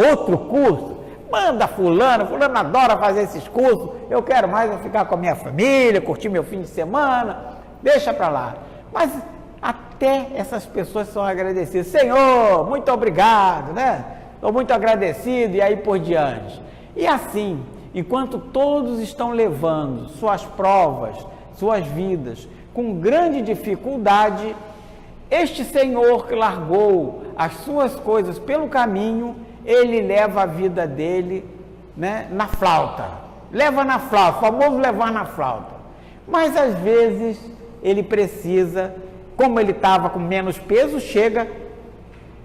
outro curso. Manda fulano adora fazer esses cursos. Eu quero mais ficar com a minha família, curtir meu fim de semana. Deixa para lá. Mas até essas pessoas são agradecidas. Senhor, muito obrigado, né? Estou muito agradecido, e aí por diante. E assim, enquanto todos estão levando suas provas, suas vidas, com grande dificuldade, este Senhor que largou as suas coisas pelo caminho, ele leva a vida dele, né, na flauta. Leva na flauta, o famoso levar na flauta. Mas às vezes ele precisa, como ele estava com menos peso, chega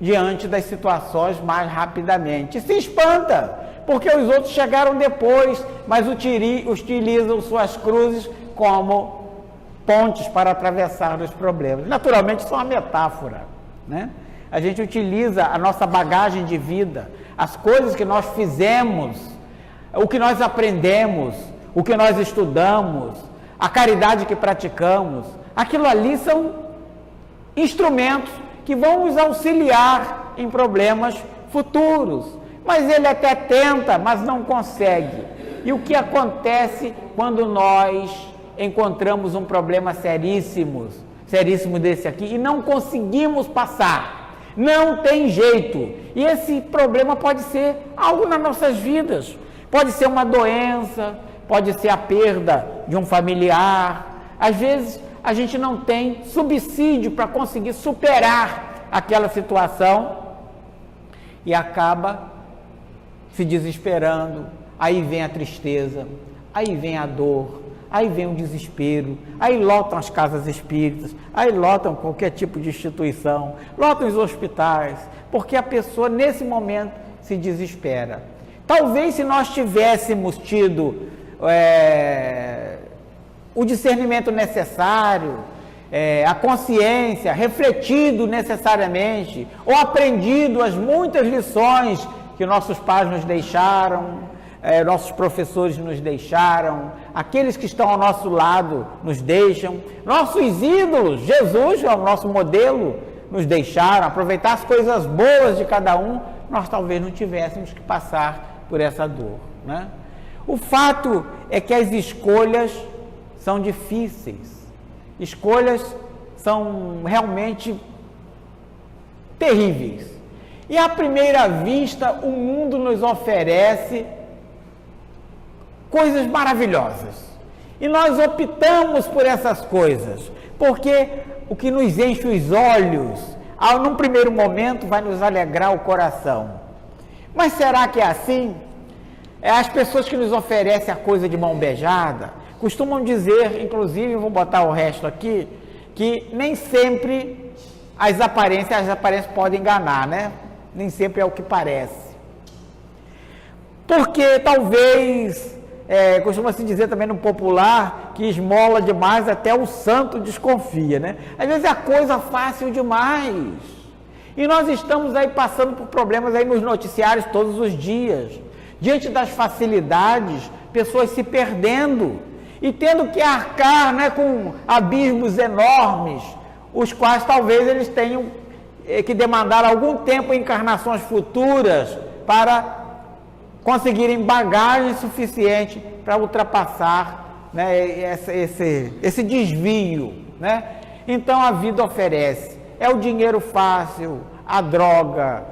diante das situações mais rapidamente. Se espanta, porque os outros chegaram depois, mas utilizam suas cruzes como pontes para atravessar os problemas. Naturalmente, isso é uma metáfora, né? A gente utiliza a nossa bagagem de vida, as coisas que nós fizemos, o que nós aprendemos, o que nós estudamos, a caridade que praticamos, aquilo ali são instrumentos que vão nos auxiliar em problemas futuros. Mas ele até tenta, mas não consegue. E o que acontece quando nós encontramos um problema seríssimo desse aqui e não conseguimos passar? Não tem jeito. E esse problema pode ser algo nas nossas vidas. Pode ser uma doença, pode ser a perda de um familiar. Às vezes a gente não tem subsídio para conseguir superar aquela situação e acaba se desesperando. Aí vem a tristeza, aí vem a dor, aí vem o desespero, aí lotam as casas espíritas, aí lotam qualquer tipo de instituição, lotam os hospitais, porque a pessoa nesse momento se desespera. Talvez se nós tivéssemos tido o discernimento necessário, a consciência, refletido necessariamente, ou aprendido as muitas lições que nossos pais nos deixaram, nossos professores nos deixaram, aqueles que estão ao nosso lado nos deixam, nossos ídolos, Jesus é o nosso modelo, nos deixaram, aproveitar as coisas boas de cada um, nós talvez não tivéssemos que passar por essa dor, né? O fato é que as escolhas são difíceis, escolhas são realmente terríveis, e à primeira vista o mundo nos oferece coisas maravilhosas, e nós optamos por essas coisas, porque o que nos enche os olhos, num primeiro momento, vai nos alegrar o coração. Mas será que é assim? As pessoas que nos oferecem a coisa de mão beijada, costumam dizer, inclusive, vou botar o resto aqui, que nem sempre as aparências podem enganar, né? Nem sempre é o que parece. Porque talvez... costuma-se dizer também no popular que esmola demais até o santo desconfia, né? Às vezes é coisa fácil demais. E nós estamos aí passando por problemas aí nos noticiários todos os dias. Diante das facilidades, pessoas se perdendo e tendo que arcar, né, com abismos enormes, os quais talvez eles tenham que demandar algum tempo em encarnações futuras para conseguirem bagagem suficiente para ultrapassar, né, esse desvio, né? Então a vida oferece, o dinheiro fácil, a droga,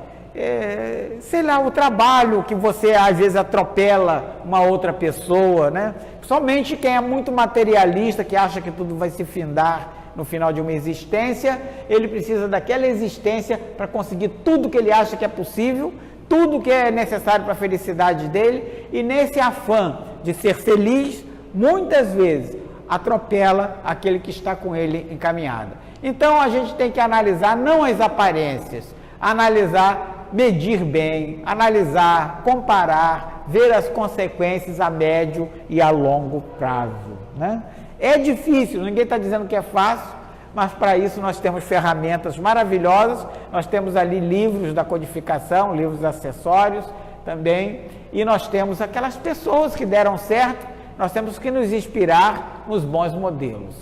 sei lá, o trabalho que você às vezes atropela uma outra pessoa, né? Somente quem é muito materialista, que acha que tudo vai se findar no final de uma existência, ele precisa daquela existência para conseguir tudo que ele acha que é possível, tudo que é necessário para a felicidade dele, e nesse afã de ser feliz, muitas vezes atropela aquele que está com ele encaminhado. Então a gente tem que analisar não as aparências, analisar, medir bem, analisar, comparar, ver as consequências a médio e a longo prazo, né? É difícil, ninguém está dizendo que é fácil, mas para isso nós temos ferramentas maravilhosas, nós temos ali livros da codificação, livros acessórios também, e nós temos aquelas pessoas que deram certo, nós temos que nos inspirar nos bons modelos.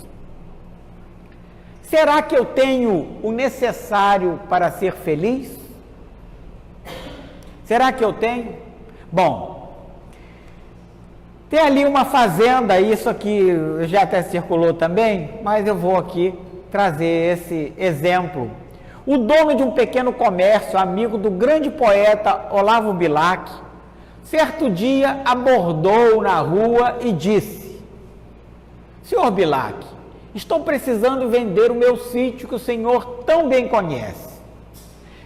Será que eu tenho o necessário para ser feliz? Será que eu tenho? Bom, tem ali uma fazenda, isso aqui já até circulou também, mas eu vou aqui trazer esse exemplo. O dono de um pequeno comércio, amigo do grande poeta Olavo Bilac, certo dia abordou na rua e disse: Senhor Bilac, estou precisando vender o meu sítio que o senhor tão bem conhece.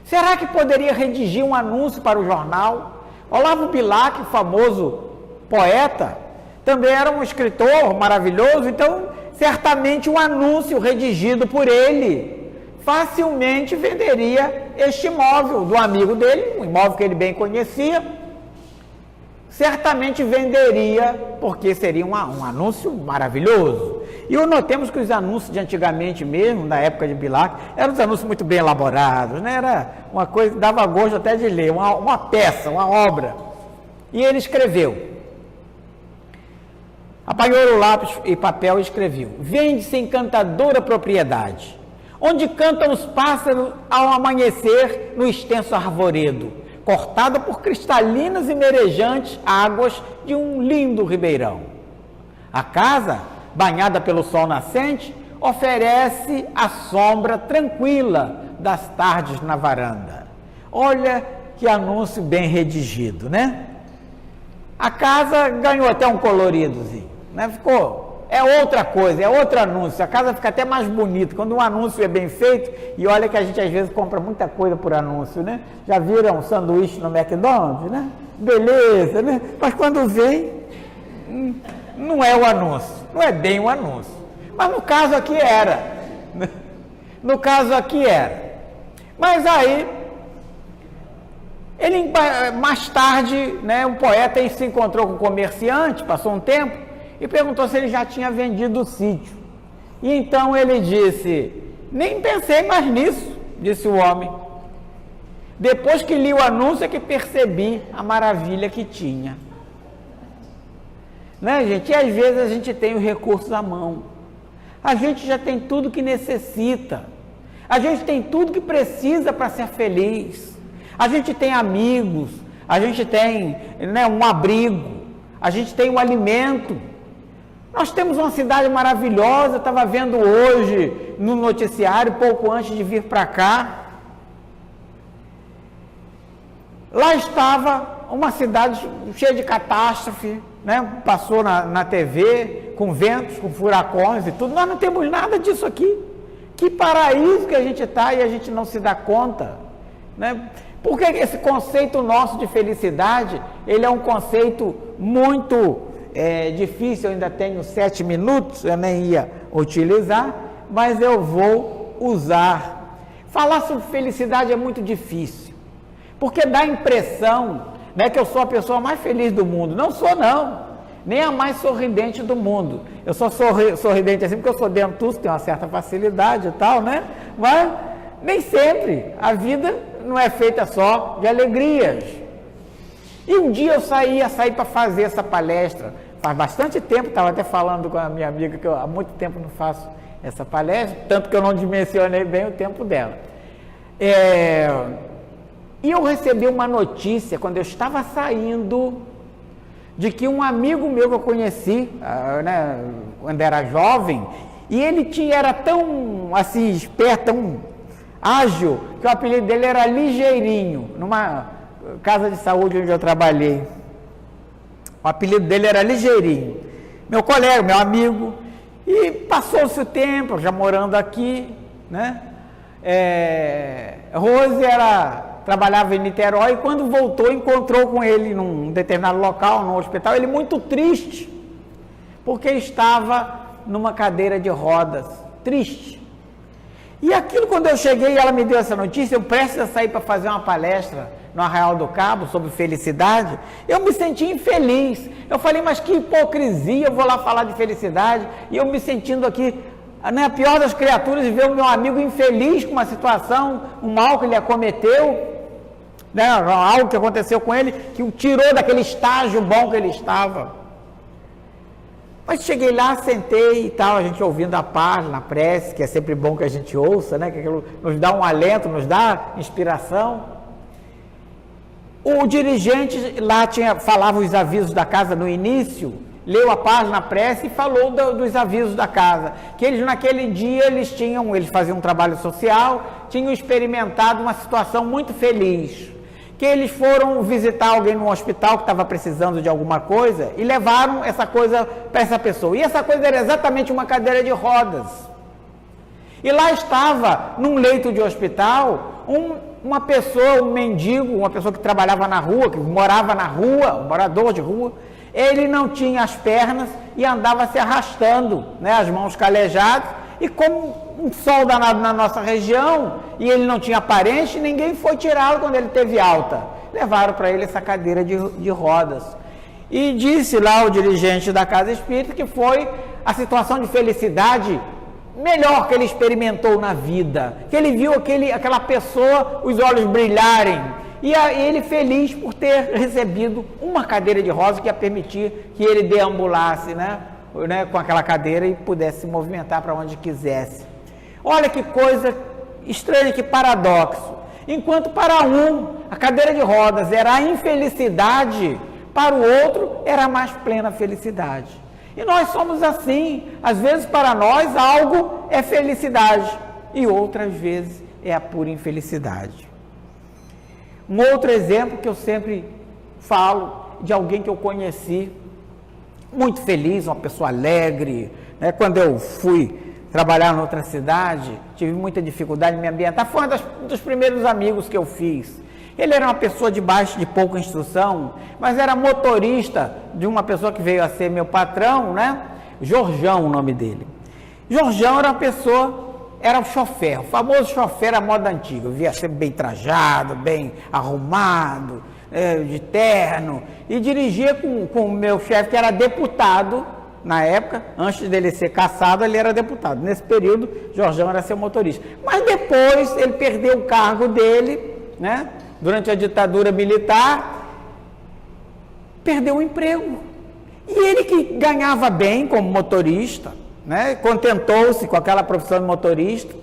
Será que poderia redigir um anúncio para o jornal? Olavo Bilac, famoso poeta, também era um escritor maravilhoso, então certamente um anúncio redigido por ele facilmente venderia este imóvel do amigo dele, um imóvel que ele bem conhecia, certamente venderia, porque seria um anúncio maravilhoso. E notemos que os anúncios de antigamente mesmo, na época de Bilac, eram uns anúncios muito bem elaborados, né? Era uma coisa que dava gosto até de ler, uma peça, uma obra. E ele escreveu, apanhou o lápis e papel e escreveu: vende-se encantadora propriedade, onde cantam os pássaros ao amanhecer no extenso arvoredo, cortada por cristalinas e merejantes águas de um lindo ribeirão. A casa, banhada pelo sol nascente, oferece a sombra tranquila das tardes na varanda. Olha que anúncio bem redigido, né? A casa ganhou até um coloridozinho, né? É outra coisa, é outro anúncio. A casa fica até mais bonita quando um anúncio é bem feito. E olha que a gente às vezes compra muita coisa por anúncio, né? Já viram sanduíche no McDonald's, né? Beleza, né? Mas quando vem, não é o anúncio, não é bem o anúncio. Mas no caso aqui era. No caso aqui era. Mas aí, mais tarde, né, um poeta se encontrou com um comerciante, passou um tempo, e perguntou se ele já tinha vendido o sítio. E então ele disse: nem pensei mais nisso, disse o homem. Depois que li o anúncio é que percebi a maravilha que tinha. Né, gente? E às vezes a gente tem os recursos à mão. A gente já tem tudo que necessita. A gente tem tudo que precisa para ser feliz. A gente tem amigos, a gente tem, né, um abrigo, a gente tem um alimento. Nós temos uma cidade maravilhosa, estava vendo hoje no noticiário, pouco antes de vir para cá. Lá estava uma cidade cheia de catástrofe, né? Passou na TV, com ventos, com furacões e tudo. Nós não temos nada disso aqui. Que paraíso que a gente está e a gente não se dá conta, né? Porque esse conceito nosso de felicidade, ele é um conceito muito difícil. Eu ainda tenho 7 minutos, eu nem ia utilizar, mas eu vou usar. Falar sobre felicidade é muito difícil, porque dá a impressão, né, que eu sou a pessoa mais feliz do mundo. Não sou, não, nem a mais sorridente do mundo. Eu sou sorridente assim porque eu sou dentuço, tenho uma certa facilidade e tal, né? Mas nem sempre. A vida não é feita só de alegrias. E um dia eu saí para fazer essa palestra. Faz bastante tempo, estava até falando com a minha amiga que eu há muito tempo não faço essa palestra, tanto que eu não dimensionei bem o tempo dela. E eu recebi uma notícia quando eu estava saindo, de que um amigo meu que eu conheci, né, quando era jovem, e ele era tão assim, esperto, tão ágil, que o apelido dele era Ligeirinho, numa casa de saúde onde eu trabalhei. O apelido dele era Ligeirinho. Meu colega, meu amigo. E passou-se o tempo, já morando aqui, né? Rose trabalhava em Niterói, e quando voltou, encontrou com ele num determinado local, num hospital, ele muito triste, porque estava numa cadeira de rodas, triste. E aquilo, quando eu cheguei e ela me deu essa notícia, eu prestes a sair para fazer uma palestra no Arraial do Cabo sobre felicidade, eu me senti infeliz. Eu falei, mas que hipocrisia, eu vou lá falar de felicidade, e eu me sentindo aqui, né, a pior das criaturas, de ver o meu amigo infeliz com uma situação, um mal que ele acometeu, né, algo que aconteceu com ele, que o tirou daquele estágio bom que ele estava. Mas cheguei lá, sentei e tal, a gente ouvindo a paz na prece, que é sempre bom que a gente ouça, né, que aquilo nos dá um alento, nos dá inspiração. O dirigente lá falava os avisos da casa no início, leu a paz na prece e falou dos avisos da casa, que eles naquele dia eles faziam um trabalho social, tinham experimentado uma situação muito feliz, que eles foram visitar alguém no hospital que estava precisando de alguma coisa e levaram essa coisa para essa pessoa, e essa coisa era exatamente uma cadeira de rodas, e lá estava, num leito de hospital, uma pessoa, um mendigo, uma pessoa que trabalhava na rua, que morava na rua, um morador de rua. Ele não tinha as pernas e andava se arrastando, né, as mãos calejadas, e como um sol danado na nossa região, e ele não tinha parente, ninguém foi tirá-lo quando ele teve alta. Levaram para ele essa cadeira de rodas. E disse lá o dirigente da casa espírita que foi a situação de felicidade melhor que ele experimentou na vida, que ele viu aquela pessoa, os olhos brilharem, e ele feliz por ter recebido uma cadeira de rosa que ia permitir que ele deambulasse, né, com aquela cadeira e pudesse se movimentar para onde quisesse. Olha que coisa estranha, que paradoxo. Enquanto para um a cadeira de rodas era a infelicidade, para o outro era a mais plena felicidade. E nós somos assim. Às vezes para nós algo é felicidade e outras vezes é a pura infelicidade. Um outro exemplo que eu sempre falo de alguém que eu conheci, muito feliz, uma pessoa alegre, né? Quando eu fui trabalhar em outra cidade, tive muita dificuldade em me ambientar, foi um dos primeiros amigos que eu fiz. Ele era uma pessoa de pouca instrução, mas era motorista de uma pessoa que veio a ser meu patrão, né? Jorjão, o nome dele. Jorjão era uma pessoa, era o chofer, o famoso chofer à moda antiga, via sempre bem trajado, bem arrumado, de terno, e dirigia com o meu chefe, que era deputado. Na época, antes dele ser cassado, ele era deputado. Nesse período, Jorjão era seu motorista. Mas depois, ele perdeu o cargo dele, né? Durante a ditadura militar, perdeu o emprego. E ele que ganhava bem como motorista, né? Contentou-se com aquela profissão de motorista.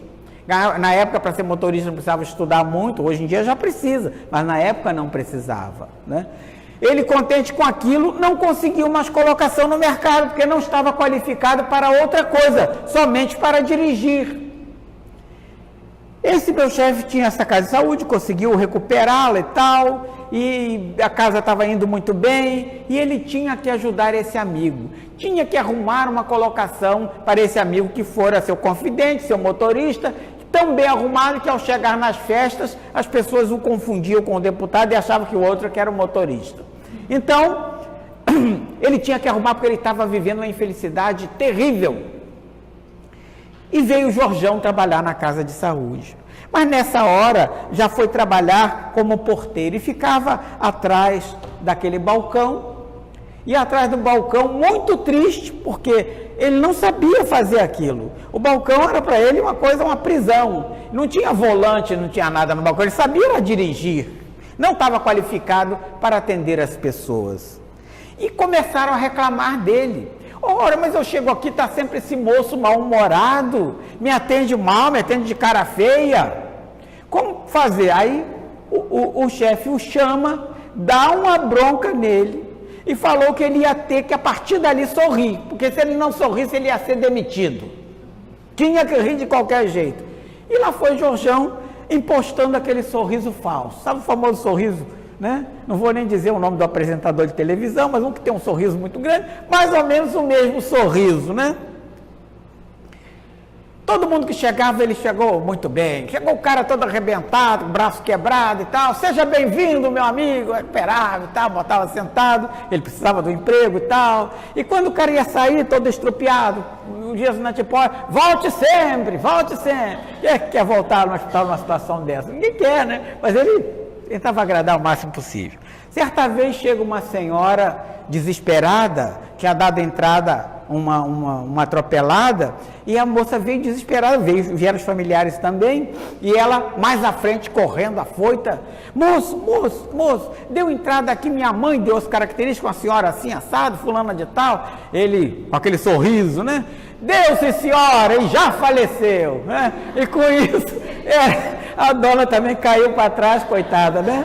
Na época, para ser motorista, não precisava estudar muito. Hoje em dia já precisa, mas na época não precisava, né? Ele, contente com aquilo, não conseguiu mais colocação no mercado, porque não estava qualificado para outra coisa, somente para dirigir. Esse meu chefe tinha essa casa de saúde, conseguiu recuperá-la e tal, e a casa estava indo muito bem, e ele tinha que ajudar esse amigo, tinha que arrumar uma colocação para esse amigo que fora seu confidente, seu motorista, tão bem arrumado que ao chegar nas festas, as pessoas o confundiam com o deputado e achavam que o outro que era o motorista. Então, ele tinha que arrumar porque ele estava vivendo uma infelicidade terrível. E veio o Jorjão trabalhar na casa de saúde. Mas nessa hora já foi trabalhar como porteiro e ficava atrás daquele balcão. E atrás do balcão, muito triste, porque ele não sabia fazer aquilo. O balcão era para ele uma prisão. Não tinha volante, não tinha nada no balcão. Ele sabia dirigir. Não estava qualificado para atender as pessoas. E começaram a reclamar dele. Ora, mas eu chego aqui, está sempre esse moço mal-humorado, me atende mal, me atende de cara feia. Como fazer? Aí o chefe o chama, dá uma bronca nele e falou que ele ia ter que, a partir dali, sorrir, porque se ele não sorrisse, ele ia ser demitido. Tinha que rir de qualquer jeito. E lá foi Jorjão impostando aquele sorriso falso. Sabe o famoso sorriso, né? Não vou nem dizer o nome do apresentador de televisão, mas um que tem um sorriso muito grande, mais ou menos o mesmo sorriso, né? Todo mundo que chegava, ele chegou muito bem. Chegou o cara todo arrebentado, braço quebrado e tal. Seja bem-vindo, meu amigo, recuperado e tal. Botava sentado, ele precisava do emprego e tal. E quando o cara ia sair, todo estrupiado, o dia na tipóia, volte sempre, volte sempre. Quem é que quer voltar no hospital numa situação dessa? Ninguém quer, né? Mas ele tentava agradar o máximo possível. Certa vez chega uma senhora desesperada, tinha dado entrada uma atropelada, e a moça veio desesperada, vieram os familiares também, e ela mais à frente, correndo, afoita, moço, deu entrada aqui, minha mãe deu as características, uma senhora assim, assado, fulana de tal, ele, com aquele sorriso, né, deu-se senhora, e já faleceu, né, e com isso, a dona também caiu para trás, coitada, né,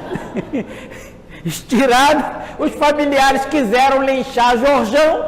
estirado, os familiares quiseram linchar Jorjão,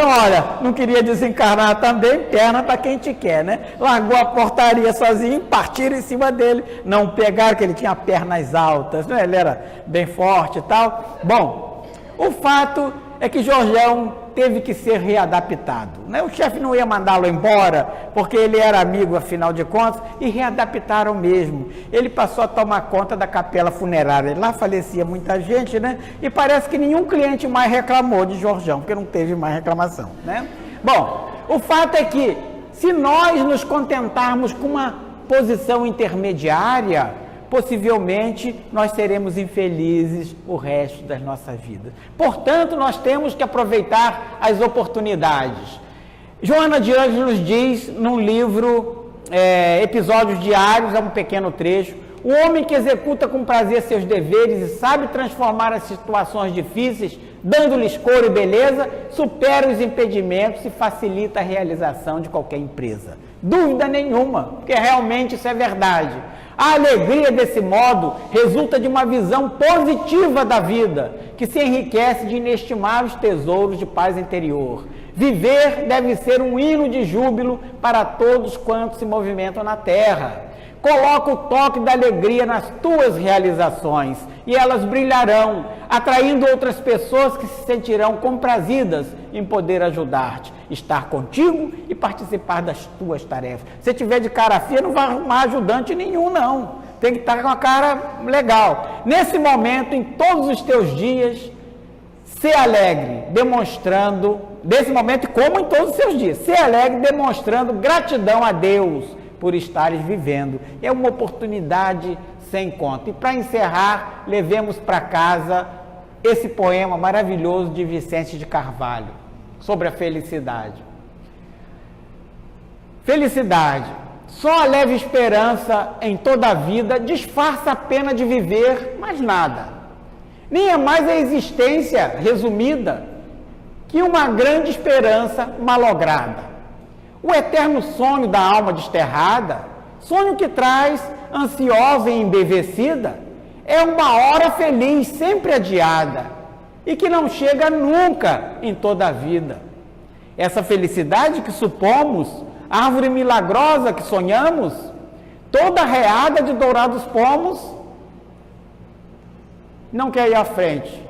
olha, não queria desencarnar também, perna para quem te quer, né? Largou a portaria sozinho, partiram em cima dele, não pegaram, que ele tinha pernas altas, né? Ele era bem forte e tal. Bom, o fato é que Jorjão teve que ser readaptado, né? O chefe não ia mandá-lo embora, porque ele era amigo, afinal de contas, e readaptaram mesmo. Ele passou a tomar conta da capela funerária. Lá falecia muita gente, né? E parece que nenhum cliente mais reclamou de Jorjão, porque não teve mais reclamação, né? Bom, o fato é que, se nós nos contentarmos com uma posição intermediária, possivelmente nós seremos infelizes o resto das nossas vidas. Portanto, nós temos que aproveitar as oportunidades. Joana de Ângeles nos diz, num livro Episódios Diários, é um pequeno trecho: o homem que executa com prazer seus deveres e sabe transformar as situações difíceis, dando-lhes cor e beleza, supera os impedimentos e facilita a realização de qualquer empresa. Dúvida nenhuma, porque realmente isso é verdade. A alegria desse modo resulta de uma visão positiva da vida, que se enriquece de inestimáveis tesouros de paz interior. Viver deve ser um hino de júbilo para todos quantos se movimentam na terra. Coloca o toque da alegria nas tuas realizações e elas brilharão, atraindo outras pessoas que se sentirão comprazidas em poder ajudar-te, estar contigo e participar das tuas tarefas. Se tiver de cara feia, não vai arrumar ajudante nenhum, não. Tem que estar com a cara legal. Nesse momento, em todos os teus dias, se alegre, demonstrando, nesse momento, como em todos os seus dias, se alegre, demonstrando gratidão a Deus por estares vivendo. É uma oportunidade sem conta. E para encerrar, levemos para casa esse poema maravilhoso de Vicente de Carvalho, sobre a felicidade. Felicidade, só a leve esperança em toda a vida disfarça a pena de viver, mais nada. Nem é mais a existência resumida que uma grande esperança malograda. O eterno sonho da alma desterrada, sonho que traz, ansiosa e embevecida, é uma hora feliz sempre adiada e que não chega nunca em toda a vida. Essa felicidade que supomos, árvore milagrosa que sonhamos, toda arreada de dourados pomos, não quer ir à frente.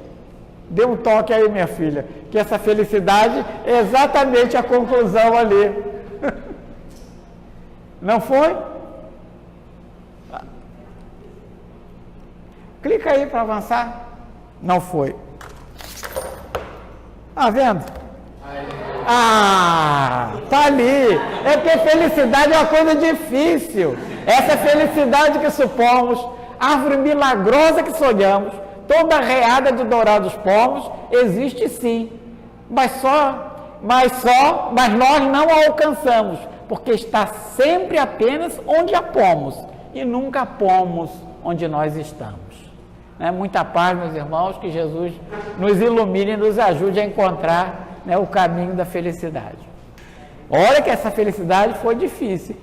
Dê um toque aí, minha filha, que essa felicidade é exatamente a conclusão ali. Não foi? Clica aí para avançar. Não foi. Tá vendo? Tá ali. É porque felicidade é uma coisa difícil. Essa felicidade que supomos, árvore milagrosa que sonhamos, toda arreada de dourados pomos, existe sim. Mas nós não a alcançamos, porque está sempre apenas onde a pomos, e nunca pomos onde nós estamos. Muita paz, meus irmãos, que Jesus nos ilumine e nos ajude a encontrar o caminho da felicidade. Olha que essa felicidade foi difícil.